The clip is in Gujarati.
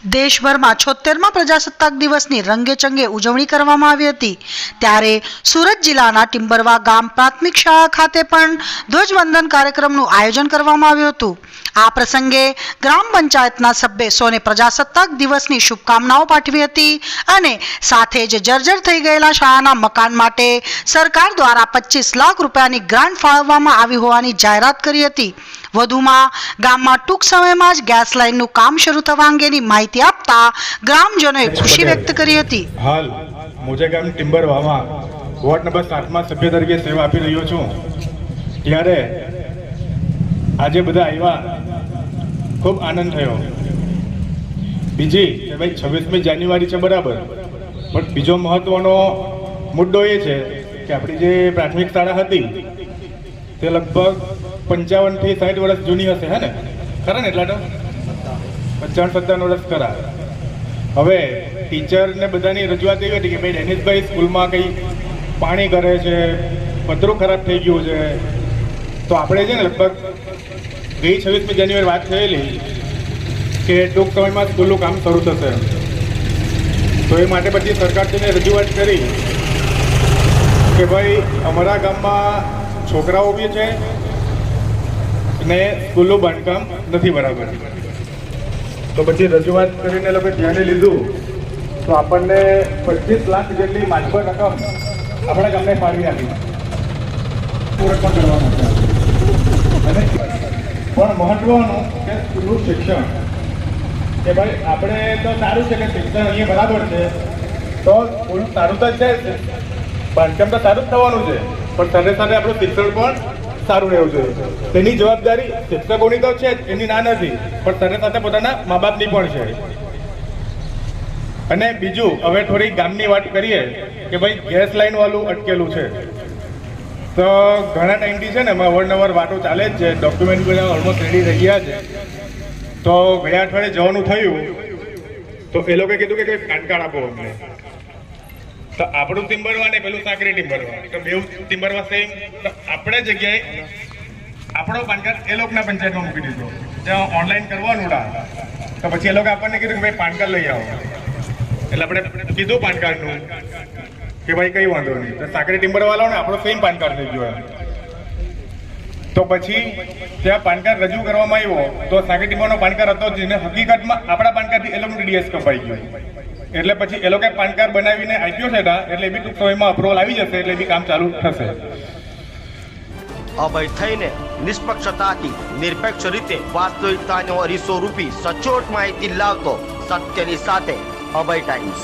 દેશભરમાં 76મા પ્રજાસત્તાક દિવસની રંગેચંગે ઉજવણી કરવામાં આવી હતી। ત્યારે સુરત જિલ્લાના ટિમ્બરવા ગામ પ્રાથમિક શાળા ખાતે પણ ધ્વજવંદન કાર્યક્રમનું આયોજન કરવામાં આવ્યું હતું। આ પ્રસંગે ગ્રામ પંચાયતના સભ્ય સૌને પ્રજાસત્તાક દિવસની શુભકામનાઓ પાઠવી હતી અને સાથે જ જર્જર થઈ ગયેલા શાળાના મકાન માટે સરકાર દ્વારા 25 લાખ રૂપિયાની ગ્રાન્ટ ફાળવવામાં આવી હોવાની જાહેરાત કરી હતી। વધુમાં ગામમાં ટૂંક સમયમાં જ ગેસ લાઇનનું કામ શરૂ થવા અંગેની માહિતી આપતા ગ્રામજનોએ ખુશી વ્યક્ત કરી હતી। હાલ મોજા ગામ ટિમ્બરવામાં વોર્ડ નંબર 7માં સભ્ય તરીકે સેવા આપી રહ્યો છું। ત્યારે આજે બધા આવ્યા, ખૂબ આનંદ થયો। બીજી કે ભાઈ 26મી જાન્યુઆરી છે બરાબર, પણ બીજો મહત્વનો મુદ્દો એ છે કે આપણી જે પ્રાથમિક શાળા હતી તે લગભગ 55 થી 60 વર્ષ જૂની હશે, હે ને? ખરા ને? એટલા તો 55-57 વર્ષ ખરા। હવે ટીચરને બધાની રજૂઆત એવી હતી કે ભાઈ ડેનિશભાઈ સ્કૂલમાં કંઈ પાણી કરે છે, પતરું ખરાબ થઈ ગયું છે। તો આપણે છે ને લગભગ ગઈ 26મી જાન્યુઆરી વાત થયેલી કે ટૂંક સમયમાં સ્કૂલનું કામ શરૂ થશે। તો એ માટે પછી સરકારશ્રીને રજૂઆત કરી કે ભાઈ અમારા ગામમાં છોકરાઓ બી છે ને સ્કૂલનું બાંધકામ નથી બરાબર। તો પછી રજૂઆત કરીને લોકો ધ્યાને લીધું તો આપણને 25 લાખ જેટલી માનભર રકમ આપણા ગામને ફાળવી આપી પૂરક પણ કરવા માટે। અને પણ મહત્વનું કે સ્કૂલનું શિક્ષણ, કે ભાઈ આપણે તો સારું છે કે શિક્ષણ અહીંયા બરાબર છે, તો સ્કૂલ સારું તો છે, બાંધકામ તો સારું જ થવાનું છે, પણ સાથે સાથે આપણું શિક્ષણ પણ સારું રહેવું જોઈએ। તેની જવાબદારી શિક્ષકોની તો છે જ, એની ના નથી, પણ સાથે સાથે પોતાના મા બાપની પણ છે। અને બીજું, હવે થોડી ગામની વાત કરીએ કે ભાઈ ગેસ લાઈન વાળું અટકેલું છે। તો ઘણા ટાઈમથી છે ને અવારનવાર વાતો ચાલે જ છે, ડોક્યુમેન્ટ બધા ઓલમોસ્ટ રેડી થઈ ગયા છે। તો ગયા અઠવાડિયે જવાનું થયું તો એ લોકોએ કીધું કે કંઈ પાન કાર્ડ આપો અમને। તો આપણું ટિમ્બરવા ને પેલું સાંકરી ટિમ્બરવા, તો બેઉ ટિમ્બરવા સેમ। તો આપણે જગ્યાએ આપણો પાન કાર્ડ એ લોકોના પંચાયતમાં મૂકી દીધો, જ્યાં ઓનલાઈન કરવાનું હતા। તો પછી એ લોકો આપણને કીધું કે ભાઈ પાન કાર્ડ લઈ આવો, એટલે આપણે કીધું પાન કાર્ડનું કે ભાઈ કંઈ વાંધો નહીં। તો સાંકરી ટિમ્બરવાળાને આપણો સેમ પાન કાર્ડ થઈ ગયો। તો પછી ત્યાં પાન કાર્ડ રજૂ કરવામાં આવ્યો તો સાંકરી ટિમ્બરનો પાન કાર્ડ હતો જ, જેને હકીકતમાં આપણા પાન કાર્ડથી એ લોકોનું ડીએસ કપાઈ ગયું। એટલે પછી એ લોકોએ પાન કાર્ડ બનાવીને આપ્યો છે, એટલે બી ટૂંક સમયમાં અપ્રુવલ આવી જશે, એટલે બી કામ ચાલુ થશે। અભય થઈને નિષ્પક્ષતાથી નિરપેક્ષ રીતે વાસ્તવિકતાનો અરીસો રૂપી સચોટ માહિતી લાવતો સત્યની સાથે અભય ટાઈમ્સ।